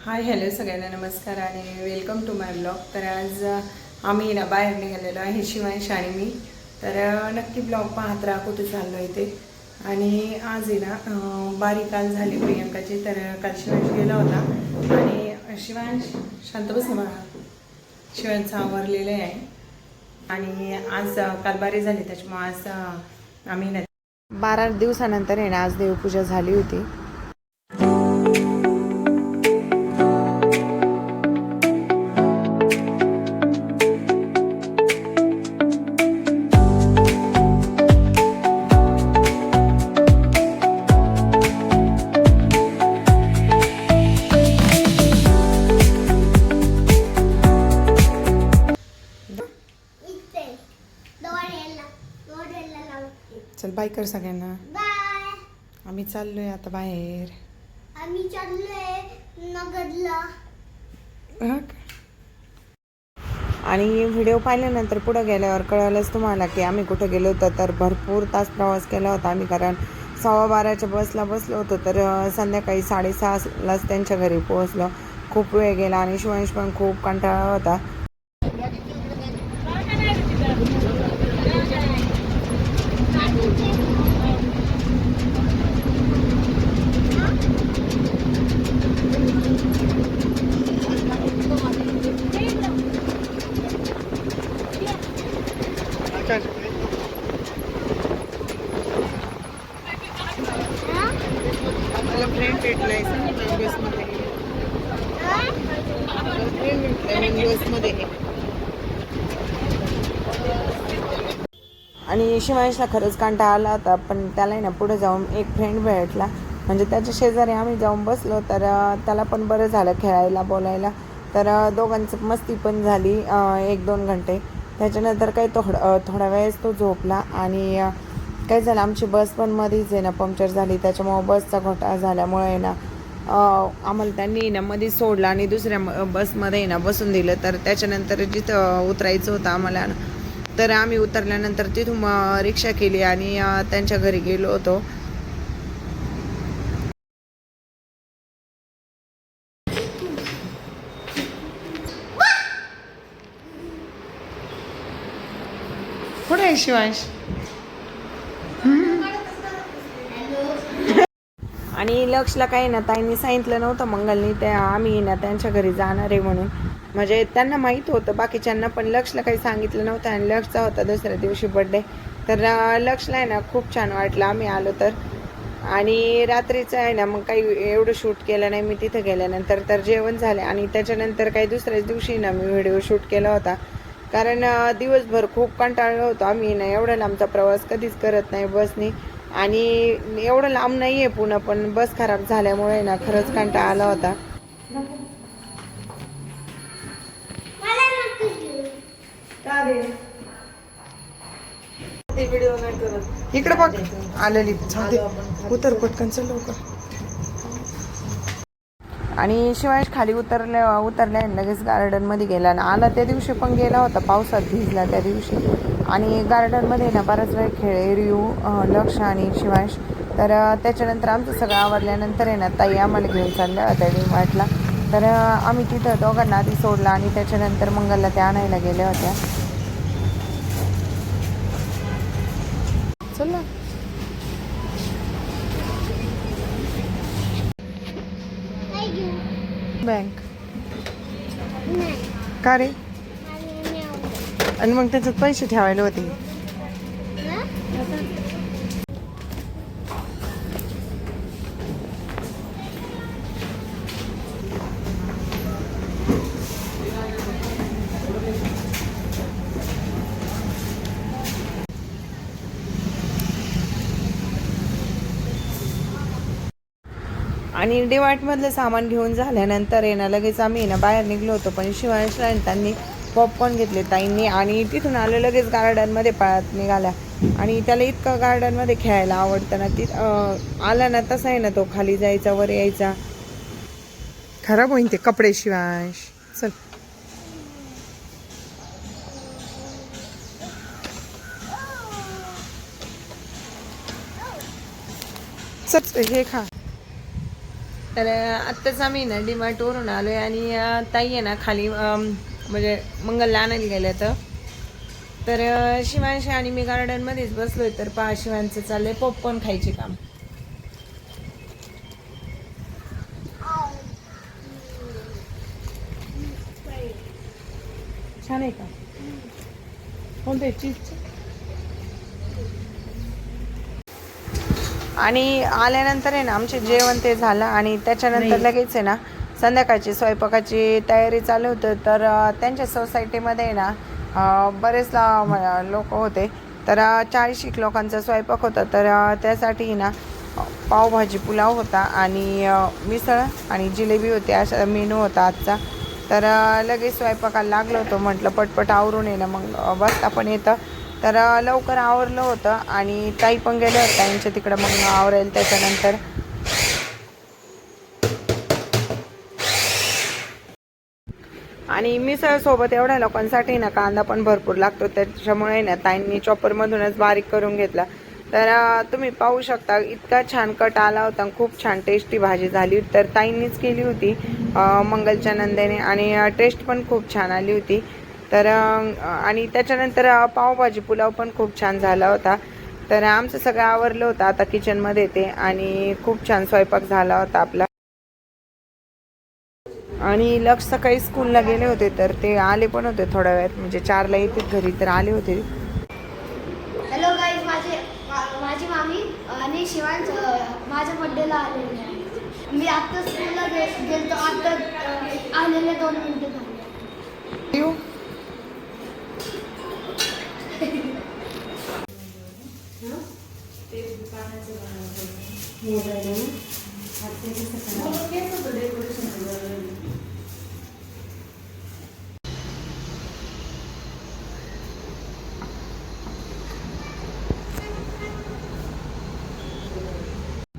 Hi hello सगळ्यांना नमस्कार आणि वेलकम टू माय ब्लॉग. तर आज आम्ही ना बाहेर निघालेलो आहे शिवांश आणि मी. तर नक्की ब्लॉग पाहत राहा कुठे चाललो आहे ते. आणि आज आहे ना बारी काल झाली प्रियंकाची. तर काल शिवांश गेला होता आणि शिवांश शांत बस मला शिवांश आवरलेलं आहे. आणि आज काल बारी झाली त्याच्यामुळे आज आम्ही ना 12 दिवसानंतर आहे ना आज देवपूजा झाली होती. चल बाय कर सगळ्यांना. बाय. आम्ही चाललोय आता बाहेर. आम्ही चाललोय नगरला. आणि व्हिडिओ पाहिल्यानंतर पुढे गेल्यावर कळालंच तुम्हाला की आम्ही कुठं गेलो होतो. तर भरपूर तास प्रवास केला होता आम्ही, कारण 12:15च्या बसला बसलो होतो. तर संध्याकाळी 6:30लाच त्यांच्या घरी पोहोचलो. खूप वेळ गेला आणि शिवांश पण खूप कंटाळा होता. मला फ्रेंड भेटलाय बसमध्ये. आणि शिवांशला खरंच कंटाळा आला होता, पण त्याला ना पुढे जाऊन एक फ्रेंड भेटला, म्हणजे त्याच्या शेजारी आम्ही जाऊन बसलो. तर त्याला पण बरं झालं खेळायला बोलायला. तर दोघांचं मस्ती पण झाली 1-2 घंटे. त्याच्यानंतर काही थोडा वेळेस तो झोपला. आणि काय झालं, आमची बस पण मध्येच आहे ना पंक्चर झाली. त्याच्यामुळं बसचा घोटाळा झाल्यामुळे आहे ना आम्हाला त्यांनी ना मध्येच सोडलं आणि दुसऱ्या बसमध्ये ना बसून दिलं. तर त्याच्यानंतर जिथं उतरायचं होतं आम्हाला, तर आम्ही उतरल्यानंतर तिथून रिक्षा केली आणि त्यांच्या घरी गेलो होतो. कुठे आहे शिवांश? आणि लक्षला काही ना ताईंनी सांगितलं नव्हतं मंगलनी त्या आम्ही ना त्यांच्या घरी जाणार आहे म्हणून. म्हणजे त्यांना माहीत होतं बाकीच्यांना, पण लक्षला काही सांगितलं नव्हतं. आणि लक्षचा होता दुसऱ्या दिवशी बड्डे. तर लक्षला आहे ना खूप छान वाटलं आम्ही आलो तर. आणि रात्रीचं आहे ना मग काही एवढं शूट केलं नाही मी तिथं गेल्यानंतर. तर जेवण झालं आणि त्याच्यानंतर काही दुसऱ्याच दिवशी ना मी व्हिडिओ शूट केला होता, कारण दिवसभर खूप कंटाळलो होतो आम्ही ना. एवढा लांबचा प्रवास कधीच करत नाही बसनी. आणि एवढं लांब नाही आहे पुन्हा, पण बस खराब झाल्यामुळे ना खरंच कंटाळा आला होता. इकडे बघ आलेली उतर पटकन चल लवकर. आणि शिवांश खाली उतरल्या लगेच गार्डनमध्ये गेला. आणि आला त्या दिवशी पण गेला होता, पावसात भिजला त्या दिवशी. आणि गार्डनमध्ये ना बराच वेळ खेळे रियू, लक्ष आणि शिवांश. तर त्याच्यानंतर आमचं सगळं आवरल्यानंतर आहे ना ताई आम्हाला घेऊन चालल्या होत्या डीमार्टला. तर आम्ही तिथं दोघांना आधी सोडला आणि त्याच्यानंतर मंगलला त्या आणायला गेल्या होत्या. चल ना. बँक का रे? आणि मग त्याच्यात पैसे ठेवायला होते. आणि डीमार्टमधलं सामान घेऊन झाल्यानंतर आहे ना लगेच आम्ही ना बाहेर निघलो होतो. पण शिवांशला त्यांनी पॉपकॉर्न घेतले ताईंनी आणि तिथून आलो लगेच गार्डनमध्ये पळत निघाला. आणि त्याला इतकं गार्डनमध्ये खेळायला आवडतं ना, आला ना तसा आहे ना तो खाली जायचा वर यायचा. खराब होईन ते कपडे शिवांश. चल चल हे खा. तर आत्ताच आम्ही ना डीमार्टवरून आलो आहे आणि ताई आहे ना खाली म्हणजे मंगलला आणायला गेल्या तर शिवांशी आणि मी गार्डनमध्येच बसलोय. तर पहा शिवांचं चाललंय पॉपकॉर्न खायचे काम. छान आहे का? कोणते चीजचे? आणि आल्यानंतर आहे ना आमचे जेवण ते झालं आणि त्याच्यानंतर लगेच आहे ना संध्याकाळची स्वयंपाकाची तयारी चालू होती. तर त्यांच्या सोसायटीमध्ये आहे ना बरेच लोक होते. तर 40 लोकांचा स्वयंपाक होता. तर त्यासाठी ना पावभाजी पुलाव होता आणि मिसळ आणि जिलेबी होती, असा मेनू होता आजचा. तर लगेच स्वयंपाकाला लागलो होतो. म्हटलं पटपट आवरून येणं मग बसता पण येतं. तर लवकर आवरलं होतं आणि ताई पण गेल्या होत्या ताईंच्या तिकडं मग आवरेल. त्याच्यानंतर आणि मिसळसोबत एवढ्या लोकांसाठी ना कांदा पण भरपूर लागतो, त्याच्यामुळे ना ताईंनी चॉपरमधूनच बारीक करून घेतला. तर तुम्ही पाहू शकता इतका छान कट आला होता, खूप छान टेस्टी भाजी झाली. तर ताईंनीच केली होती मंगलच्या नंदेने आणि टेस्ट पण खूप छान आली होती. तर आणि त्याच्यानंतर पावभाजी पुलाव पण खूप छान झाला होता. तर आमचं सगळं आवरलं होतं आता किचनमध्ये ते आणि खूप छान स्वयंपाक झाला होता आपला. आणि लक्ष सकाळी स्कूलला गेले होते तर ते आले पण होते थोड्या वेळात, म्हणजे 4ला येते घरी, तर आले होते. हॅलो गाईज, माझी मामी आणि शिवांश माझ्या बड्डेला आलेले आहे. मी आत्ता स्कूलला गेलतो, आत्ता आलेले 2 मिनिटं झाले. येऊ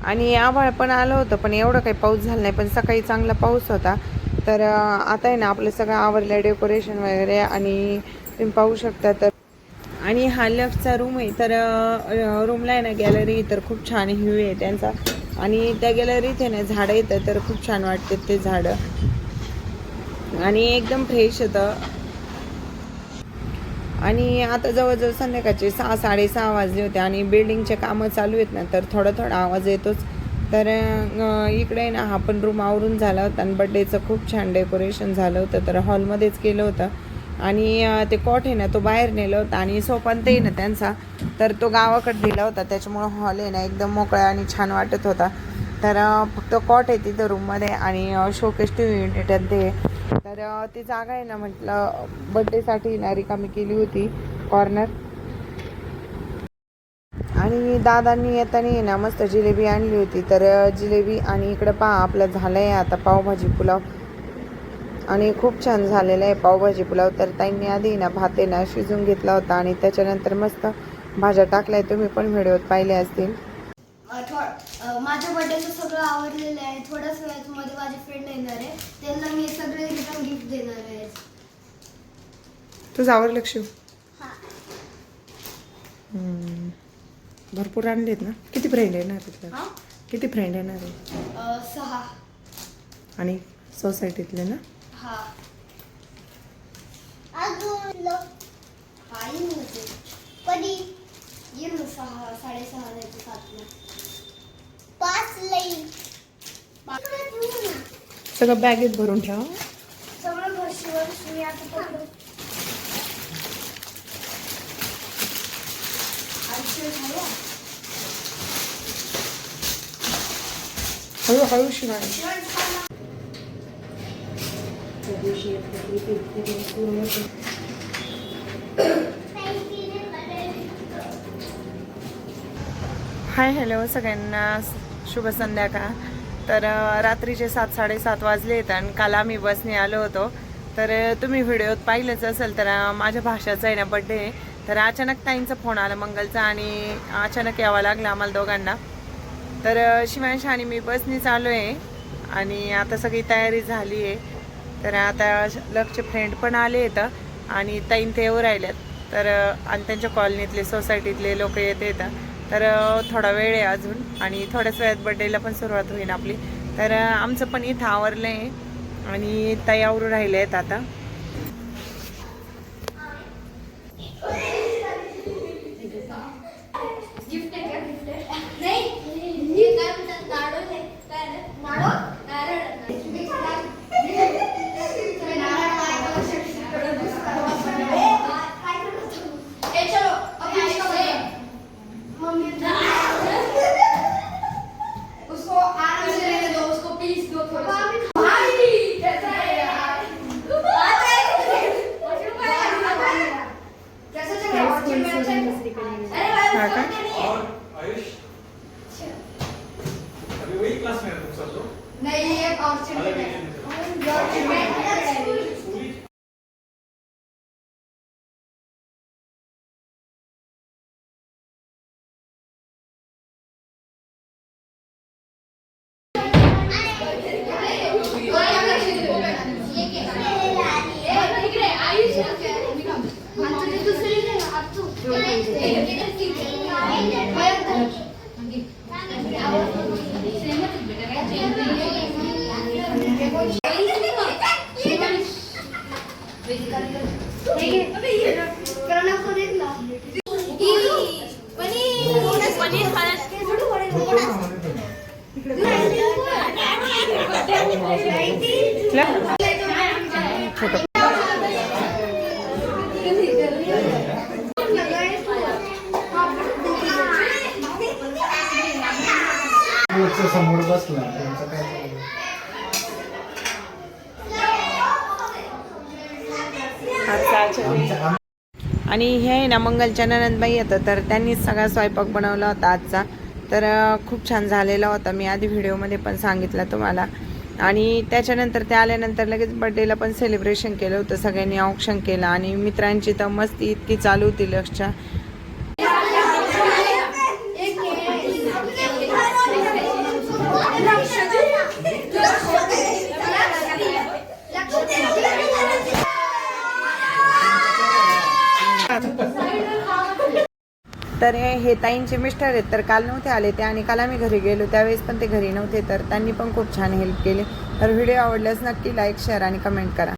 आणि आभाळ पण आलं होतं, पण एवढं काही पाऊस झाला नाही. पण सकाळी चांगला पाऊस होता. तर आता आहे ना आपलं सगळं आवरलं डेकोरेशन वगैरे आणि तुम्ही पाहू शकता. तर आणि हा लेफ्टचा रूम आहे. तर रूमला आहे ना गॅलरी, तर खूप छान व्ह्यू आहे त्यांचा. आणि त्या गॅलरीत आहे ना झाडं येतं, तर खूप छान वाटते ते झाडं आणि एकदम फ्रेश होतं. आणि आता जवळजवळ संध्याकाळचे 6-6:30 वाजले होते आणि बिल्डिंगचे कामं चालू आहेत ना, तर थोडा आवाज येतोच. तर इकडे ना हा पण रूम आवरून झाला होता आणि बड्डेचं खूप छान डेकोरेशन झालं होतं. तर हॉलमध्येच केलं होतं आणि ते कॉट आहे ना तो बाहेर नेलं होता आणि सोपान ते ना त्यांचा तर तो गावाकडे दिला होता. त्याच्यामुळं हॉल आहे ना एकदम मोकळा आणि छान वाटत होता. तर फक्त कॉट आहे तिथं रूममध्ये आणि शोकेस टी व्ही युनिट ते. तर ती जागा आहे ना म्हटलं बड्डेसाठी ना रिकामी केली होती कॉर्नर. आणि दादांनी येताना ना मस्त जिलेबी आणली होती. तर जिलेबी आणि इकडं पहा आपलं झालं आहे आता पावभाजी पुलाव आणि खूप छान झालेलं आहे पावभाजी पुलाव. तर ताईंनी आधी ना भात आहे ना शिजून घेतला होता आणि त्याच्यानंतर मस्त भाज्या टाकल्या. तुम्ही पण व्हिडिओत पाहिले असतील. माझ्या बर्थडेचं सगळं आवडलेलं आहे. थोड्याच वेळामध्ये माझे फ्रेंड येणार आहे, त्यांना मी सगळे रिटर्न गिफ्ट देणार आहे. तुझं आवडलं शिव? हां. भरपूर आणलेत ना. किती फ्रेंड येणार तिथलं? हां, किती फ्रेंड येणार आहे? 6. आणि सोसायटीतले ना? हां. अजून हा येईल ना ते. कधी येईल ना? 6-6:30 जायचं 7ला. 5ला येईल. सगळं बॅगेत भरून ठेवा. सगळं घरशीवर मी आता पकडू. हळूहळू शिवाय. हाय हॅलो सगळ्यांना, शुभ संध्याकाळ. तर रात्रीचे 7-7:30 वाजले आहेत आणि काल आम्ही बसने आलो होतो. तर तुम्ही व्हिडिओत पाहिलंच असेल. तर माझ्या भाषाचा आहे ना बड्डे आहे. तर अचानक ताईंचा फोन आला मंगलचा आणि अचानक यावं लागलं आम्हाला दोघांना. तर शिवांश आणि मी बसनीच आलो आहे आणि आता सगळी तयारी झाली आहे. तर आता लक्ष्य फ्रेंड पण आले येतं आणि ताईन ते येऊ राहिल्यात. तर आणि त्यांच्या कॉलनीतले सोसायटीतले लोक येत येतात. तर थोडा वेळ आहे अजून आणि थोड्याच वेळात बड्डेला पण सुरुवात होईल आपली. तर आमचं पण इथं आवरलं आहे आणि तयावर राहिले आहेत आता. गिफ्ट आहे का? गिफ्ट आहे? नाही हे काय म्हणतात? नारळ आहे. काय रे? नारळ? नारळ. ए चलो अभी इसका मम्मी उसको आराम से रहने दो, उसको पीस दो थोड़ा सा। भाई कैसा है यार? कैसा चल रहा है? और में अच्छा है? अरे हाँ का? भाई और आयुष अभी वही क्लास में है तुम सब लोग? नहीं ये और चिड़ अलग है है। समोर बसला त्यांचं काय चाललंय? आणि हे आहे ना मंगलच्या ननंदबाई येतं, तर त्यांनीच सगळा स्वयंपाक बनवला होता आजचा. तर खूप छान झालेला होता. मी आधी व्हिडिओमध्ये पण सांगितलं तुम्हाला. आणि त्याच्यानंतर ते आल्यानंतर लगेच बड्डेला पण सेलिब्रेशन केलं होतं. सगळ्यांनी औक्षण केलं आणि मित्रांची तर मस्ती इतकी चालू होती लक्षच्या. तर हे ताईंचे मिस्टर आहेत, तर काल नव्हते आले ते आणि काल आम्ही घरी गेलो त्यावेळेस पण ते घरी नव्हते, तर त्यांनी पण खूप छान हेल्प केली. तर व्हिडिओ आवडल्यास नक्की लाईक शेअर आणि कमेंट करा.